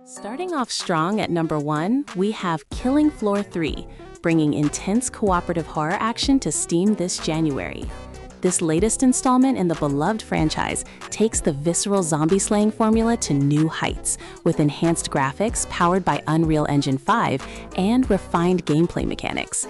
Starting off strong at number 1, we have Killing Floor 3, bringing intense cooperative horror action to Steam this January. This latest installment in the beloved franchise takes the visceral zombie-slaying formula to new heights, with enhanced graphics powered by Unreal Engine 5 and refined gameplay mechanics.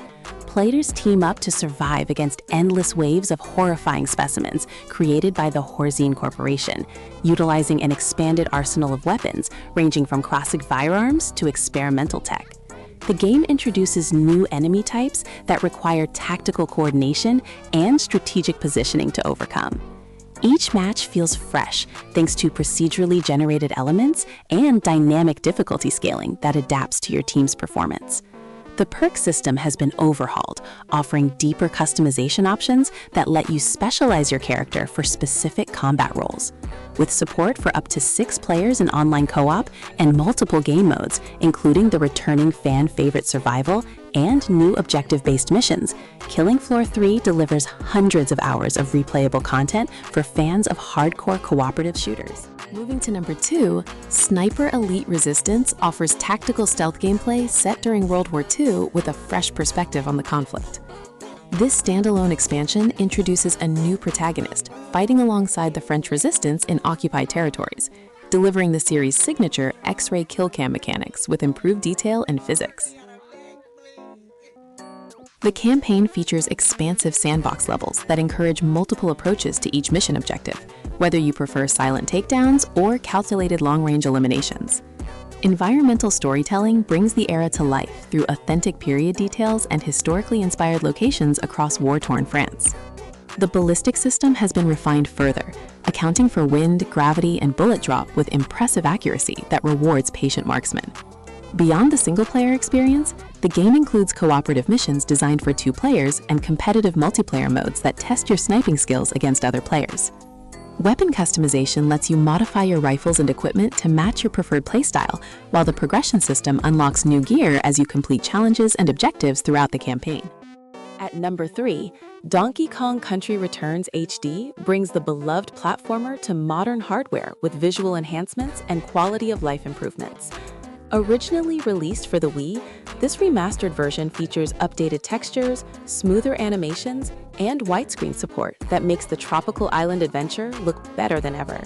Players team up to survive against endless waves of horrifying specimens created by the Horzine Corporation, utilizing an expanded arsenal of weapons ranging from classic firearms to experimental tech. The game introduces new enemy types that require tactical coordination and strategic positioning to overcome. Each match feels fresh thanks to procedurally generated elements and dynamic difficulty scaling that adapts to your team's performance. The perk system has been overhauled, offering deeper customization options that let you specialize your character for specific combat roles. With support for up to 6 players in online co-op and multiple game modes, including the returning fan-favorite survival and new objective-based missions, Killing Floor 3 delivers hundreds of hours of replayable content for fans of hardcore cooperative shooters. Moving to number 2, Sniper Elite Resistance offers tactical stealth gameplay set during World War II with a fresh perspective on the conflict. This standalone expansion introduces a new protagonist, fighting alongside the French resistance in occupied territories, delivering the series' signature X-ray kill cam mechanics with improved detail and physics. The campaign features expansive sandbox levels that encourage multiple approaches to each mission objective, whether you prefer silent takedowns or calculated long-range eliminations. Environmental storytelling brings the era to life through authentic period details and historically inspired locations across war-torn France. The ballistic system has been refined further, accounting for wind, gravity, and bullet drop with impressive accuracy that rewards patient marksmen. Beyond the single-player experience, the game includes cooperative missions designed for 2 players and competitive multiplayer modes that test your sniping skills against other players. Weapon customization lets you modify your rifles and equipment to match your preferred playstyle, while the progression system unlocks new gear as you complete challenges and objectives throughout the campaign. At number 3, Donkey Kong Country Returns HD brings the beloved platformer to modern hardware with visual enhancements and quality of life improvements. Originally released for the Wii, this remastered version features updated textures, smoother animations, and widescreen support that makes the tropical island adventure look better than ever.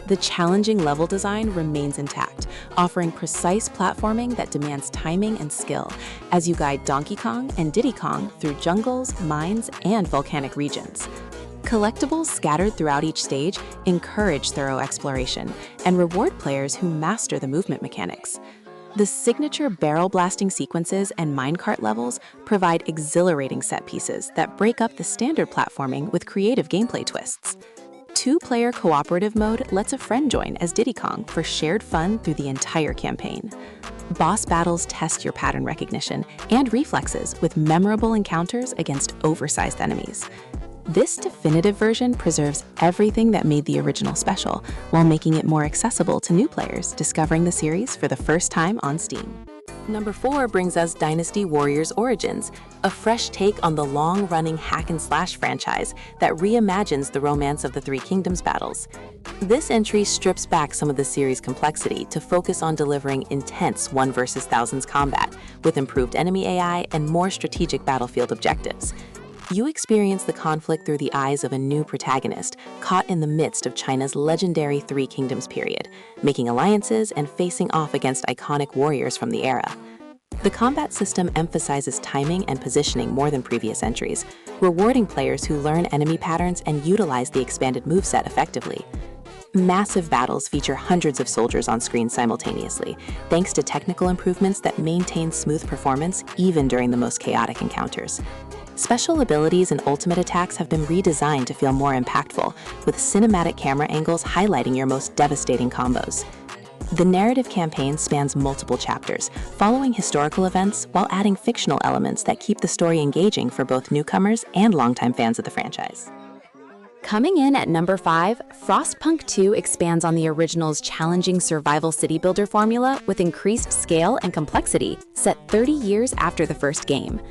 The challenging level design remains intact, offering precise platforming that demands timing and skill as you guide Donkey Kong and Diddy Kong through jungles, mines, and volcanic regions. Collectibles scattered throughout each stage encourage thorough exploration and reward players who master the movement mechanics. The signature barrel blasting sequences and minecart levels provide exhilarating set pieces that break up the standard platforming with creative gameplay twists. 2-player cooperative mode lets a friend join as Diddy Kong for shared fun through the entire campaign. Boss battles test your pattern recognition and reflexes with memorable encounters against oversized enemies. This definitive version preserves everything that made the original special, while making it more accessible to new players discovering the series for the first time on Steam. Number 4 brings us Dynasty Warriors Origins, a fresh take on the long-running hack-and-slash franchise that reimagines the Romance of the Three Kingdoms battles. This entry strips back some of the series' complexity to focus on delivering intense 1 versus thousands combat, with improved enemy AI and more strategic battlefield objectives. You experience the conflict through the eyes of a new protagonist, caught in the midst of China's legendary Three Kingdoms period, making alliances and facing off against iconic warriors from the era. The combat system emphasizes timing and positioning more than previous entries, rewarding players who learn enemy patterns and utilize the expanded moveset effectively. Massive battles feature hundreds of soldiers on screen simultaneously, thanks to technical improvements that maintain smooth performance even during the most chaotic encounters. Special abilities and ultimate attacks have been redesigned to feel more impactful, with cinematic camera angles highlighting your most devastating combos. The narrative campaign spans multiple chapters, following historical events while adding fictional elements that keep the story engaging for both newcomers and longtime fans of the franchise. Coming in at number 5, Frostpunk 2 expands on the original's challenging survival city builder formula with increased scale and complexity, set 30 years after the first game.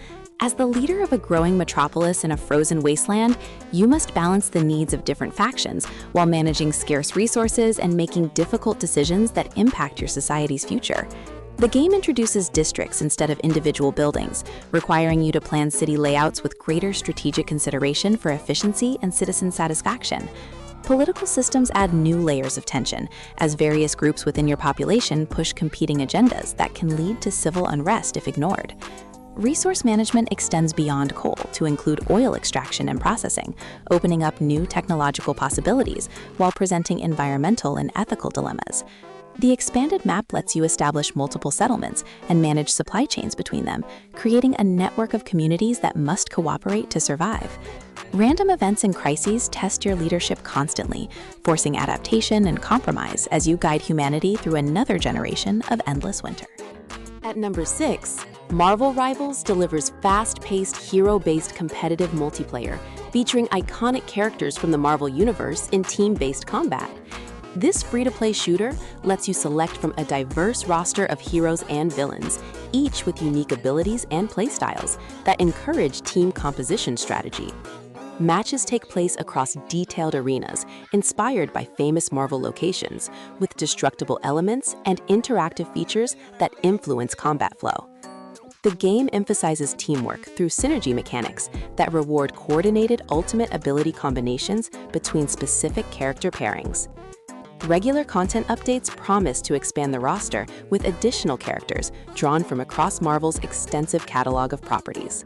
As the leader of a growing metropolis in a frozen wasteland, you must balance the needs of different factions while managing scarce resources and making difficult decisions that impact your society's future. The game introduces districts instead of individual buildings, requiring you to plan city layouts with greater strategic consideration for efficiency and citizen satisfaction. Political systems add new layers of tension, as various groups within your population push competing agendas that can lead to civil unrest if ignored. Resource management extends beyond coal to include oil extraction and processing, opening up new technological possibilities while presenting environmental and ethical dilemmas. The expanded map lets you establish multiple settlements and manage supply chains between them, creating a network of communities that must cooperate to survive. Random events and crises test your leadership constantly, forcing adaptation and compromise as you guide humanity through another generation of endless winter. At number 6, Marvel Rivals delivers fast-paced, hero-based competitive multiplayer, featuring iconic characters from the Marvel Universe in team-based combat. This free-to-play shooter lets you select from a diverse roster of heroes and villains, each with unique abilities and playstyles that encourage team composition strategy. Matches take place across detailed arenas, inspired by famous Marvel locations, with destructible elements and interactive features that influence combat flow. The game emphasizes teamwork through synergy mechanics that reward coordinated ultimate ability combinations between specific character pairings. Regular content updates promise to expand the roster with additional characters drawn from across Marvel's extensive catalog of properties.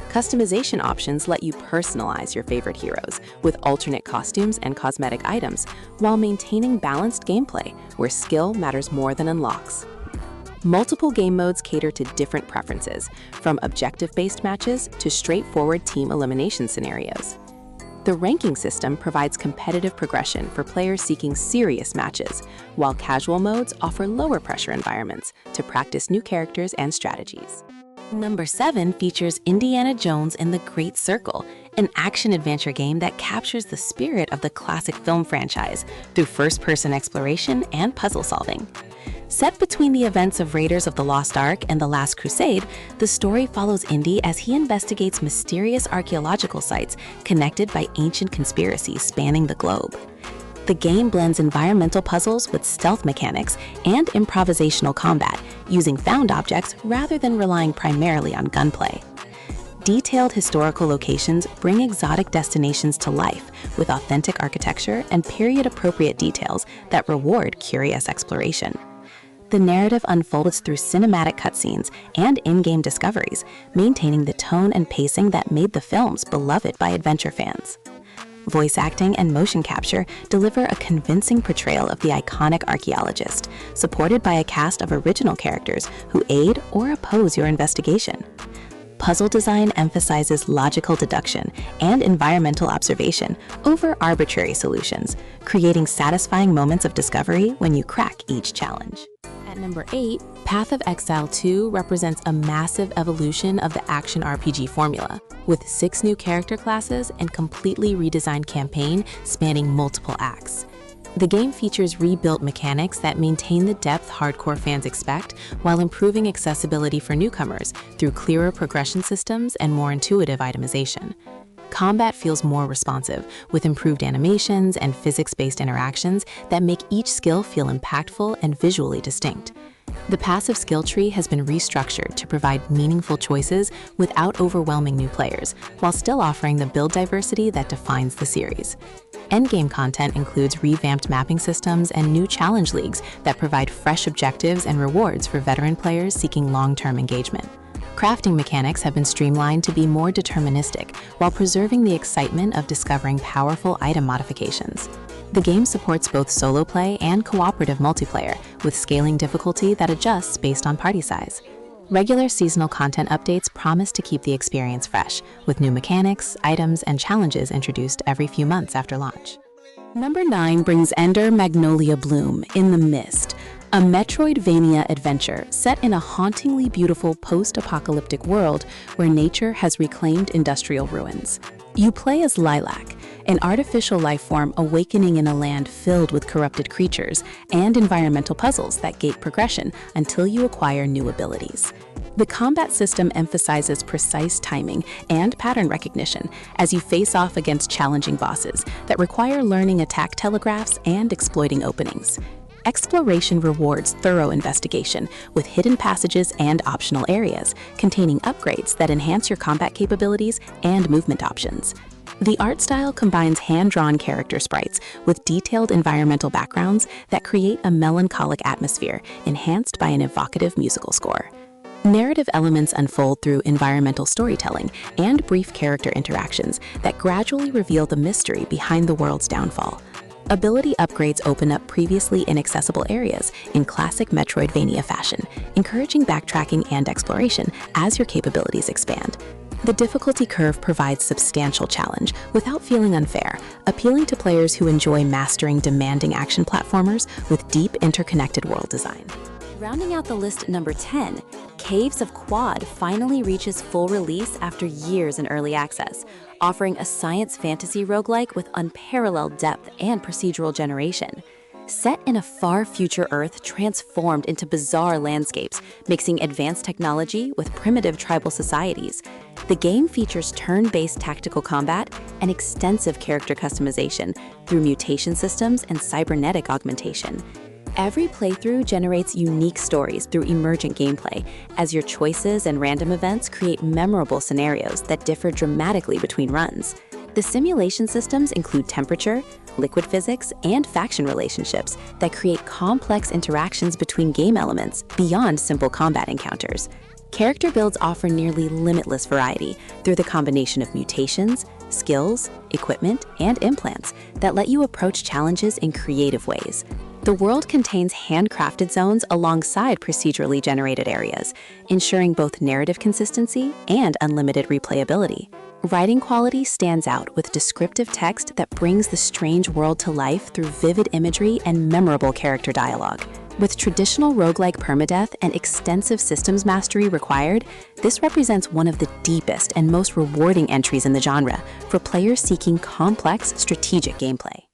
Customization options let you personalize your favorite heroes with alternate costumes and cosmetic items while maintaining balanced gameplay where skill matters more than unlocks. Multiple game modes cater to different preferences, from objective-based matches to straightforward team elimination scenarios. The ranking system provides competitive progression for players seeking serious matches, while casual modes offer lower-pressure environments to practice new characters and strategies. Number 7 features Indiana Jones and the Great Circle, an action-adventure game that captures the spirit of the classic film franchise through first-person exploration and puzzle solving. Set between the events of Raiders of the Lost Ark and The Last Crusade, the story follows Indy as he investigates mysterious archaeological sites connected by ancient conspiracies spanning the globe. The game blends environmental puzzles with stealth mechanics and improvisational combat, using found objects rather than relying primarily on gunplay. Detailed historical locations bring exotic destinations to life with authentic architecture and period-appropriate details that reward curious exploration. The narrative unfolds through cinematic cutscenes and in-game discoveries, maintaining the tone and pacing that made the films beloved by adventure fans. Voice acting and motion capture deliver a convincing portrayal of the iconic archaeologist, supported by a cast of original characters who aid or oppose your investigation. Puzzle design emphasizes logical deduction and environmental observation over arbitrary solutions, creating satisfying moments of discovery when you crack each challenge. At number 8, Path of Exile 2 represents a massive evolution of the action RPG formula, with 6 new character classes and completely redesigned campaign spanning multiple acts. The game features rebuilt mechanics that maintain the depth hardcore fans expect while improving accessibility for newcomers through clearer progression systems and more intuitive itemization. Combat feels more responsive, with improved animations and physics-based interactions that make each skill feel impactful and visually distinct. The passive skill tree has been restructured to provide meaningful choices without overwhelming new players, while still offering the build diversity that defines the series. Endgame content includes revamped mapping systems and new challenge leagues that provide fresh objectives and rewards for veteran players seeking long-term engagement. Crafting mechanics have been streamlined to be more deterministic while preserving the excitement of discovering powerful item modifications. The game supports both solo play and cooperative multiplayer, with scaling difficulty that adjusts based on party size. Regular seasonal content updates promise to keep the experience fresh, with new mechanics, items, and challenges introduced every few months after launch. Number 9 brings Ender Magnolia Bloom in the Mist, a Metroidvania adventure set in a hauntingly beautiful post-apocalyptic world where nature has reclaimed industrial ruins. You play as Lilac, an artificial life form awakening in a land filled with corrupted creatures and environmental puzzles that gate progression until you acquire new abilities. The combat system emphasizes precise timing and pattern recognition as you face off against challenging bosses that require learning attack telegraphs and exploiting openings. Exploration rewards thorough investigation with hidden passages and optional areas containing upgrades that enhance your combat capabilities and movement options. The art style combines hand-drawn character sprites with detailed environmental backgrounds that create a melancholic atmosphere enhanced by an evocative musical score. Narrative elements unfold through environmental storytelling and brief character interactions that gradually reveal the mystery behind the world's downfall. Ability upgrades open up previously inaccessible areas in classic Metroidvania fashion, encouraging backtracking and exploration as your capabilities expand. The difficulty curve provides substantial challenge without feeling unfair, appealing to players who enjoy mastering demanding action platformers with deep interconnected world design. Rounding out the list at number 10, Caves of Quad finally reaches full release after years in early access, offering a science fantasy roguelike with unparalleled depth and procedural generation. Set in a far future Earth transformed into bizarre landscapes, mixing advanced technology with primitive tribal societies. The game features turn-based tactical combat and extensive character customization through mutation systems and cybernetic augmentation. Every playthrough generates unique stories through emergent gameplay, as your choices and random events create memorable scenarios that differ dramatically between runs. The simulation systems include temperature, liquid physics, and faction relationships that create complex interactions between game elements beyond simple combat encounters. Character builds offer nearly limitless variety through the combination of mutations, skills, equipment, and implants that let you approach challenges in creative ways. The world contains handcrafted zones alongside procedurally generated areas, ensuring both narrative consistency and unlimited replayability. Writing quality stands out with descriptive text that brings the strange world to life through vivid imagery and memorable character dialogue. With traditional roguelike permadeath and extensive systems mastery required, this represents one of the deepest and most rewarding entries in the genre for players seeking complex, strategic gameplay.